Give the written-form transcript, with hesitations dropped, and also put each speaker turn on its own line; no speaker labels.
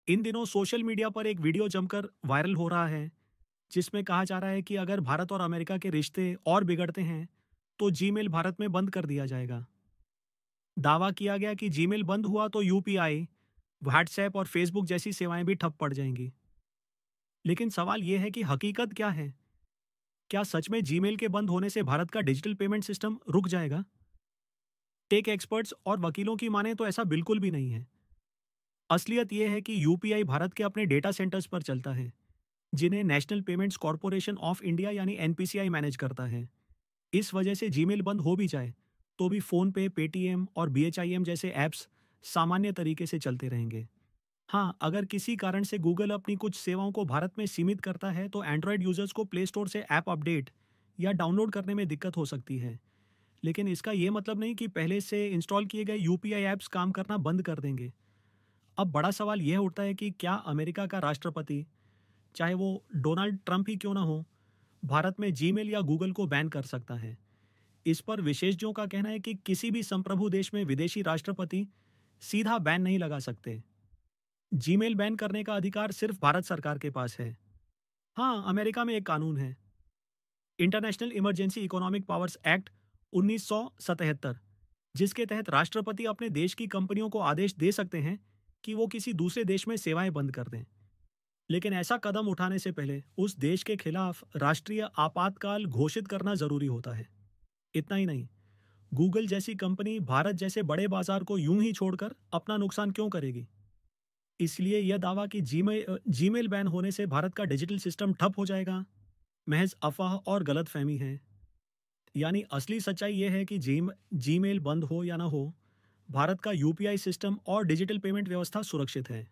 इन दिनों social media पर एक वीडियो जमकर वायरल हो रहा है, जिसमें कहा जा रहा है कि अगर भारत और अमेरिका के रिश्ते और बिगड़ते हैं, तो जीमेल भारत में बंद कर दिया जाएगा। दावा किया गया कि जीमेल बंद हुआ तो यूपीआई, व्हाट्सएप और फेसबुक जैसी सेवाएं भी ठप पड़ जाएंगी। लेकिन सवाल यह है कि हकीकत क्या है? क्या सच में जीमेल के बंद होने से भारत का डिजिटल पेमेंट सिस्टम रुक जाएगा? टेक एक्सपर्ट्स और वकीलों की माने तो ऐसा बिल्कुल भी नहीं है। असलियत यह है कि यूपीआई भारत के अपने डेटा सेंटर्स पर चलता है, जिन्हें national payments corporation of India यानी एनपीसीआई मैनेज करता है। इस वजह से जीमेल बंद हो भी जाए, तो भी फ़ोन पे, पेटीएम और बीएचआईएम जैसे ऐप्स सामान्य तरीके से चलते रहेंगे। हाँ, अगर किसी कारण से गूगल अपनी कुछ सेवाओं को भारत में सीमित करता है, तो एंड्रॉयड यूजर्स को प्ले स्टोर से ऐप अपडेट या डाउनलोड करने में दिक्कत हो सकती है। लेकिन इसका ये मतलब नहीं कि पहले से इंस्टॉल किए गए यूपीआई ऐप्स काम करना बंद कर देंगे। अब बड़ा सवाल यह उठता है कि क्या अमेरिका का राष्ट्रपति, चाहे वो डोनाल्ड ट्रंप ही क्यों ना हो, भारत में जीमेल या गूगल को बैन कर सकता है। इस पर विशेषज्ञों का कहना है कि किसी भी संप्रभु देश में विदेशी राष्ट्रपति सीधा बैन नहीं लगा सकते। जीमेल बैन करने का अधिकार सिर्फ भारत सरकार के पास है। हाँ, अमेरिका में एक कानून है, international emergency economic powers act 1977, जिसके तहत राष्ट्रपति अपने देश की कंपनियों को आदेश दे सकते हैं कि वो किसी दूसरे देश में सेवाएं बंद कर दें। लेकिन ऐसा कदम उठाने से पहले उस देश के खिलाफ राष्ट्रीय आपातकाल घोषित करना जरूरी होता है। इतना ही नहीं, गूगल जैसी कंपनी भारत जैसे बड़े बाजार को यूं ही छोड़कर अपना नुकसान क्यों करेगी? इसलिए यह दावा कि जीमेल बैन होने से भारत का डिजिटल सिस्टम ठप हो जाएगा, महज अफवाह और गलतफहमी है। यानी असली सच्चाई यह है कि जीमेल बंद हो या ना हो, भारत का यूपीआई सिस्टम और डिजिटल पेमेंट व्यवस्था सुरक्षित है।